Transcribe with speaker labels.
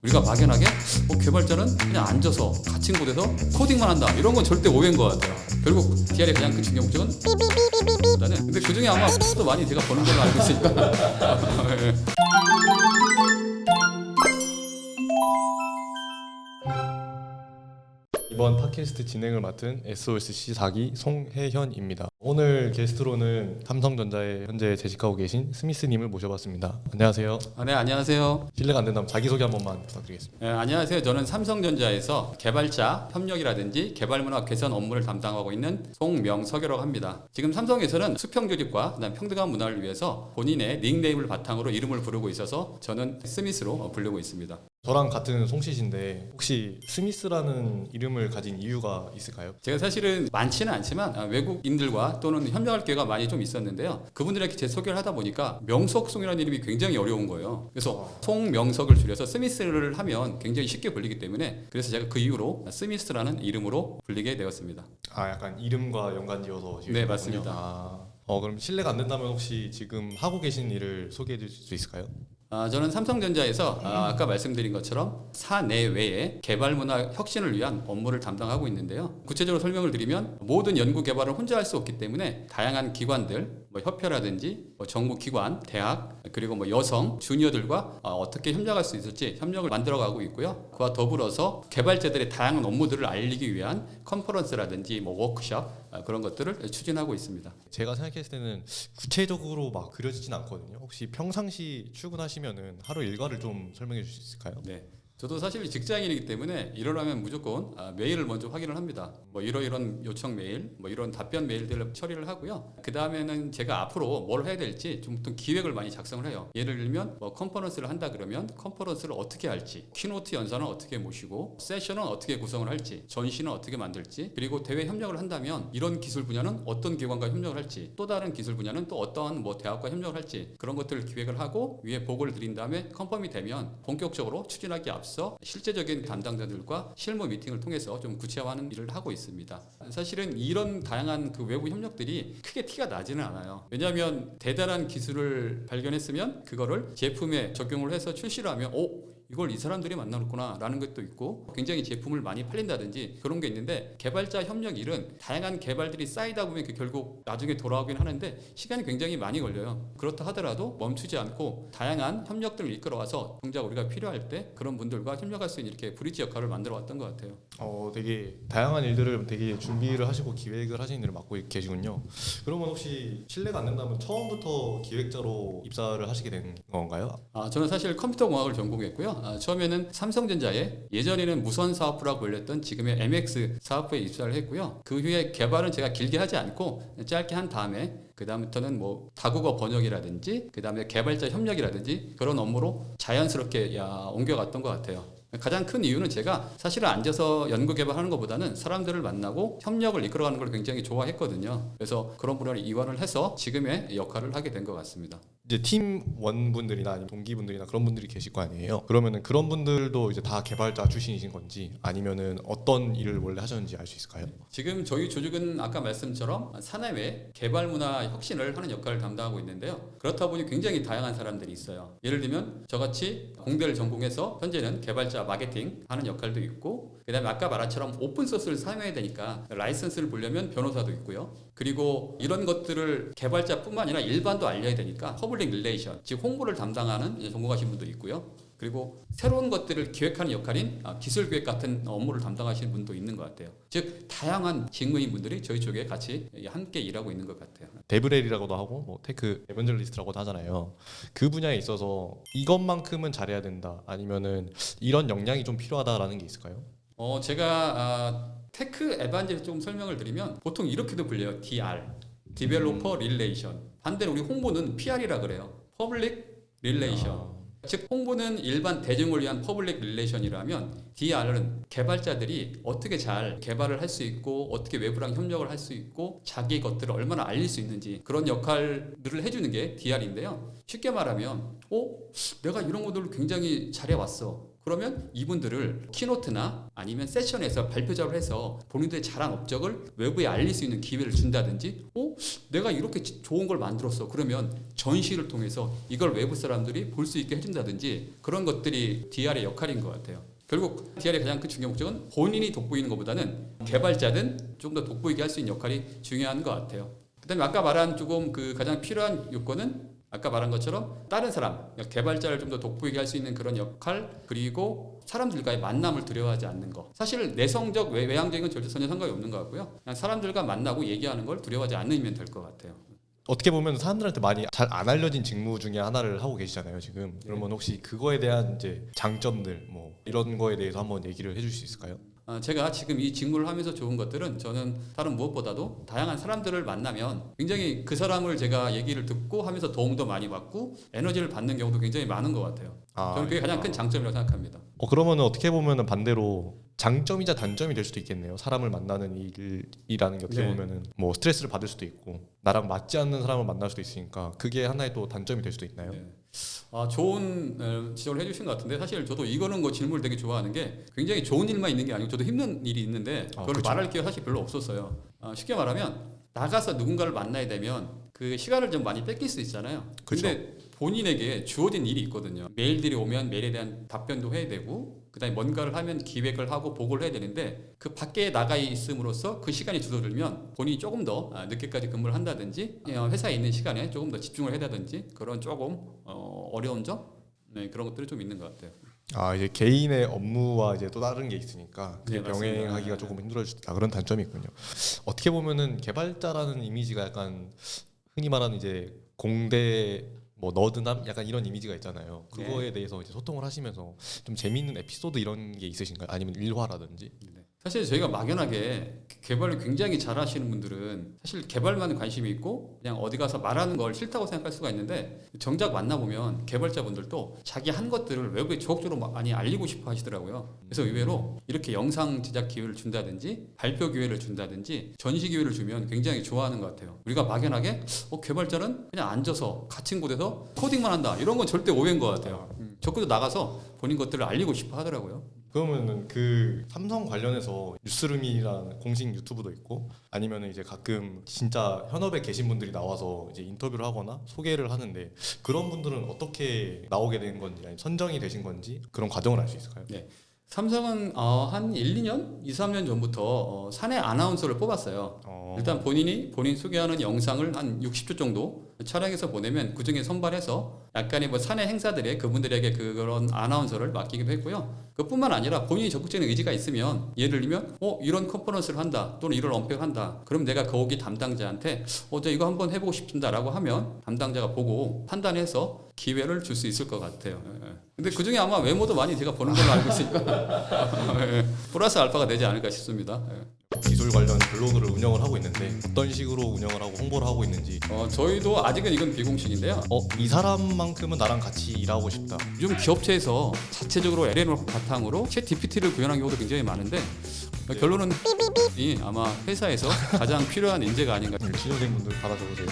Speaker 1: 우리가 막연하게 개발자는 그냥 앉아서 갇힌 곳에서 코딩만 한다 이런 건 절대 오해인 것 같아요. 결국 DR의 가장 큰 중요한 목적은 나는 근데 그중에 아마 또 많이 제가 버는 걸로 알고 있으니까 예.
Speaker 2: 이번 팟캐스트 진행을 맡은 SOSC 4기 송혜현입니다. 오늘 게스트로는 삼성전자에 현재 재직하고 계신 스미스님을 모셔봤습니다. 안녕하세요.
Speaker 1: 네, 안녕하세요.
Speaker 2: 실례가 안 된다면 자기소개 한 번만 부탁드리겠습니다.
Speaker 1: 네, 안녕하세요. 저는 삼성전자에서 개발자 협력이라든지 개발문화 개선 업무를 담당하고 있는 송명석이라고 합니다. 지금 삼성에서는 수평 조직과 그다음 평등한 문화를 위해서 본인의 닉네임을 바탕으로 이름을 부르고 있어서 저는 스미스로 부르고 있습니다.
Speaker 2: 저랑 같은 송씨신데 혹시 스미스라는 이름을 가진 이유가 있을까요?
Speaker 1: 제가 사실은 많지는 않지만 외국인들과 또는 협력할 기회가 많이 좀 있었는데요. 그분들에게 제 소개를 하다 보니까 명석송이라는 이름이 굉장히 어려운 거예요. 그래서 송명석을 줄여서 스미스를 하면 굉장히 쉽게 불리기 때문에 그래서 제가 그 이후로 스미스라는 이름으로 불리게 되었습니다.
Speaker 2: 아, 약간 이름과 연관지어서
Speaker 1: 네, 맞습니다.
Speaker 2: 그럼 실례가 안 된다면 혹시 지금 하고 계신 일을 소개해 주실 수 있을까요?
Speaker 1: 저는 삼성전자에서 아까 말씀드린 것처럼 사내외의 개발문화 혁신을 위한 업무를 담당하고 있는데요. 구체적으로 설명을 드리면 모든 연구 개발을 혼자 할 수 없기 때문에 다양한 기관들, 협회라든지 정부기관, 대학, 그리고 여성, 주니어들과 어떻게 협력할 수 있을지 협력을 만들어가고 있고요. 그와 더불어서 개발자들의 다양한 업무들을 알리기 위한 컨퍼런스라든지 워크숍 그런 것들을 추진하고 있습니다.
Speaker 2: 제가 생각했을 때는 구체적으로 막 그려지진 않거든요. 혹시 평상시 출근하시면은 하루 일과를 좀 설명해 주실 수 있을까요?
Speaker 1: 네. 저도 사실 직장인이기 때문에 일어나면 무조건 메일을 먼저 확인을 합니다. 이런 요청 메일, 이런 답변 메일들을 처리를 하고요. 그 다음에는 제가 앞으로 뭘 해야 될지 좀 기획을 많이 작성을 해요. 예를 들면 컨퍼런스를 한다 그러면 컨퍼런스를 어떻게 할지, 키노트 연사는 어떻게 모시고, 세션은 어떻게 구성을 할지, 전시는 어떻게 만들지, 그리고 대외 협력을 한다면 이런 기술 분야는 어떤 기관과 협력을 할지, 또 다른 기술 분야는 또 어떠한 대학과 협력을 할지 그런 것들을 기획을 하고 위에 보고를 드린 다음에 컨펌이 되면 본격적으로 추진하기 앞서 실제적인 담당자들과 실무 미팅을 통해서 좀 구체화하는 일을 하고 있습니다. 사실은 이런 다양한 외부 협력들이 크게 티가 나지는 않아요. 왜냐하면 대단한 기술을 발견했으면 그거를 제품에 적용을 해서 출시를 하면 이걸 이 사람들이 만나놓구나 라는 것도 있고 굉장히 제품을 많이 팔린다든지 그런 게 있는데 개발자 협력 일은 다양한 개발들이 쌓이다 보면 결국 나중에 돌아오긴 하는데 시간이 굉장히 많이 걸려요. 그렇다 하더라도 멈추지 않고 다양한 협력들을 이끌어와서 정작 우리가 필요할 때 그런 분들과 협력할 수 있는 이렇게 브리지 역할을 만들어 왔던 것 같아요.
Speaker 2: 되게 다양한 일들을 되게 준비를 하시고 기획을 하시는 일을 맡고 계시군요. 그러면 혹시 실례가 안 된다면 처음부터 기획자로 입사를 하시게 된 건가요?
Speaker 1: 저는 사실 컴퓨터공학을 전공했고요. 처음에는 삼성전자에 예전에는 무선사업부라고 불렸던 지금의 MX 사업부에 입사를 했고요. 그 후에 개발은 제가 길게 하지 않고 짧게 한 다음에 그 다음부터는 다국어 번역이라든지 그 다음에 개발자 협력이라든지 그런 업무로 자연스럽게 옮겨갔던 것 같아요. 가장 큰 이유는 제가 사실은 앉아서 연구 개발하는 것보다는 사람들을 만나고 협력을 이끌어가는 걸 굉장히 좋아했거든요. 그래서 그런 분야를 이완을 해서 지금의 역할을 하게 된 것 같습니다.
Speaker 2: 이제 팀원분들이나 아니면 동기분들이나 그런 분들이 계실 거 아니에요. 그러면은 그런 분들도 이제 다 개발자 출신이신 건지 아니면은 어떤 일을 원래 하셨는지 알 수 있을까요?
Speaker 1: 지금 저희 조직은 아까 말씀처럼 사내외 개발 문화 혁신을 하는 역할을 담당하고 있는데요. 그렇다 보니 굉장히 다양한 사람들이 있어요. 예를 들면 저같이 공대를 전공해서 현재는 개발자 마케팅 하는 역할도 있고 그 다음에 아까 말한 것처럼 오픈소스를 사용해야 되니까 라이선스를 보려면 변호사도 있고요. 그리고 이런 것들을 개발자뿐만 아니라 일반도 알려야 되니까 퍼블릭 릴레이션, 즉 홍보를 담당하는 전공하신 분도 있고요. 그리고 새로운 것들을 기획하는 역할인 기술기획 같은 업무를 담당하시는 분도 있는 것 같아요. 즉 다양한 직무인 분들이 저희 쪽에 같이 함께 일하고 있는 것 같아요.
Speaker 2: 데브렐이라고도 하고 테크 에반젤리스트라고도 하잖아요. 그 분야에 있어서 이것만큼은 잘해야 된다 아니면은 이런 역량이 좀 필요하다라는 게 있을까요?
Speaker 1: 제가 테크 에반젤리스트 좀 설명을 드리면 보통 이렇게도 불려요. DR, 디벨로퍼 릴레이션. 반대로 우리 홍보는 PR이라 그래요. 퍼블릭 릴레이션. 즉 홍보는 일반 대중을 위한 퍼블릭 릴레이션이라면 DR은 개발자들이 어떻게 잘 개발을 할 수 있고 어떻게 외부랑 협력을 할 수 있고 자기 것들을 얼마나 알릴 수 있는지 그런 역할을 해주는 게 DR인데요. 쉽게 말하면 내가 이런 것들을 굉장히 잘해왔어. 그러면 이분들을 키노트나 아니면 세션에서 발표자로 해서 본인들의 잘한 업적을 외부에 알릴 수 있는 기회를 준다든지, 내가 이렇게 좋은 걸 만들었어. 그러면 전시를 통해서 이걸 외부 사람들이 볼 수 있게 해준다든지, 그런 것들이 DR의 역할인 것 같아요. 결국 DR의 가장 큰 중요한 목적은 본인이 돋보이는 것보다는 개발자든 좀 더 돋보이게 할 수 있는 역할이 중요한 것 같아요. 그다음에 아까 말한 조금 그 가장 필요한 요건은 아까 말한 것처럼 다른 사람, 개발자를 좀 더 돋보이게 할 수 있는 그런 역할, 그리고 사람들과의 만남을 두려워하지 않는 거. 사실 내성적, 외향적인 건 절대 전혀 상관이 없는 것 같고요. 그냥 사람들과 만나고 얘기하는 걸 두려워하지 않으면 될 것 같아요.
Speaker 2: 어떻게 보면 사람들한테 많이 잘 안 알려진 직무 중에 하나를 하고 계시잖아요 지금. 그러면 혹시 그거에 대한 이제 장점들 뭐 이런 거에 대해서 한번 얘기를 해줄 수 있을까요?
Speaker 1: 제가 지금 이 직무를 하면서 좋은 것들은, 저는 다른 무엇보다도 다양한 사람들을 만나면 굉장히 그 사람을 제가 얘기를 듣고 하면서 도움도 많이 받고 에너지를 받는 경우도 굉장히 많은 것 같아요. 저는 그게 가장 큰 장점이라고 생각합니다.
Speaker 2: 그러면 어떻게 보면 반대로 장점이자 단점이 될 수도 있겠네요. 사람을 만나는 일이라는 게 어떻게 보면은 뭐 스트레스를 받을 수도 있고 나랑 맞지 않는 사람을 만날 수도 있으니까 그게 하나의 또 단점이 될 수도 있나요?
Speaker 1: 네. 좋은 지적을 해주신 것 같은데, 사실 저도 이거는 거 질문을 되게 좋아하는 게, 굉장히 좋은 일만 있는 게 아니고 저도 힘든 일이 있는데 그걸
Speaker 2: 그쵸.
Speaker 1: 말할 기회가 사실 별로 없었어요. 쉽게 말하면 나가서 누군가를 만나야 되면 그 시간을 좀 많이 뺏길 수 있잖아요. 근데 본인에게 주어진 일이 있거든요. 메일들이 오면 메일에 대한 답변도 해야 되고, 그다음에 뭔가를 하면 기획을 하고 보고를 해야 되는데, 그 밖에 나가 있음으로써 그 시간이 줄어들면 본인이 조금 더 늦게까지 근무를 한다든지, 회사에 있는 시간에 조금 더 집중을 해야든지, 그런 조금 어려운 점, 그런 것들이 좀 있는 것 같아요.
Speaker 2: 이제 개인의 업무와 이제 또 다른 게 있으니까 그게
Speaker 1: 네, 맞습니다.
Speaker 2: 병행하기가 조금 힘들어질 수 있다. 그런 단점이 있군요. 어떻게 보면은 개발자라는 이미지가 약간 흔히 말하는 이제 공대 뭐 너드남 약간 이런 이미지가 있잖아요. 그거에 대해서 이제 소통을 하시면서 좀 재미있는 에피소드 이런 게 있으신가요? 아니면 일화라든지?
Speaker 1: 사실 저희가 막연하게 개발을 굉장히 잘하시는 분들은 사실 개발만 관심이 있고 그냥 어디 가서 말하는 걸 싫다고 생각할 수가 있는데, 정작 만나보면 개발자분들도 자기 한 것들을 외부에 적극적으로 많이 알리고 싶어 하시더라고요. 그래서 의외로 이렇게 영상 제작 기회를 준다든지, 발표 기회를 준다든지, 전시 기회를 주면 굉장히 좋아하는 것 같아요. 우리가 막연하게 개발자는 그냥 앉아서 갇힌 곳에서 코딩만 한다, 이런 건 절대 오해인 것 같아요. 적극적으로 나가서 본인 것들을 알리고 싶어 하더라고요.
Speaker 2: 그러면은 그 삼성 관련해서 뉴스룸이라는 공식 유튜브도 있고, 아니면은 이제 가끔 진짜 현업에 계신 분들이 나와서 이제 인터뷰를 하거나 소개를 하는데, 그런 분들은 어떻게 나오게 된 건지, 아니면 선정이 되신 건지 그런 과정을 알 수 있을까요?
Speaker 1: 네. 삼성은 한 1, 2년, 2, 3년 전부터 사내 아나운서를 뽑았어요. 일단 본인 소개하는 영상을 한 60초 정도 촬영해서 보내면 그 중에 선발해서 약간의 뭐 사내 행사들에 그분들에게 그런 아나운서를 맡기기도 했고요. 그뿐만 아니라 본인이 적극적인 의지가 있으면, 예를 들면 이런 컨퍼런스를 한다, 또는 이런 언팩을 한다, 그럼 내가 거기 담당자한테 저 이거 한번 해보고 싶습니다라고 하면 담당자가 보고 판단해서 기회를 줄 수 있을 것 같아요. 근데 그 중에 아마 외모도 많이 제가 보는 걸로 알고 있으니까 플러스 알파가 되지 않을까 싶습니다.
Speaker 2: 기술 관련 블로그를 운영을 하고 있는데 어떤 식으로 운영을 하고 홍보를 하고 있는지.
Speaker 1: 저희도 아직은 이건 비공식인데요.
Speaker 2: 이 사람만큼은 나랑 같이 일하고 싶다.
Speaker 1: 요즘 기업체에서 자체적으로 LLM 바탕으로 챗 GPT를 구현한 경우도 굉장히 많은데, 결론은 아마 회사에서 가장 필요한 인재가 아닌가.
Speaker 2: 신입생분들 받아 적으세요.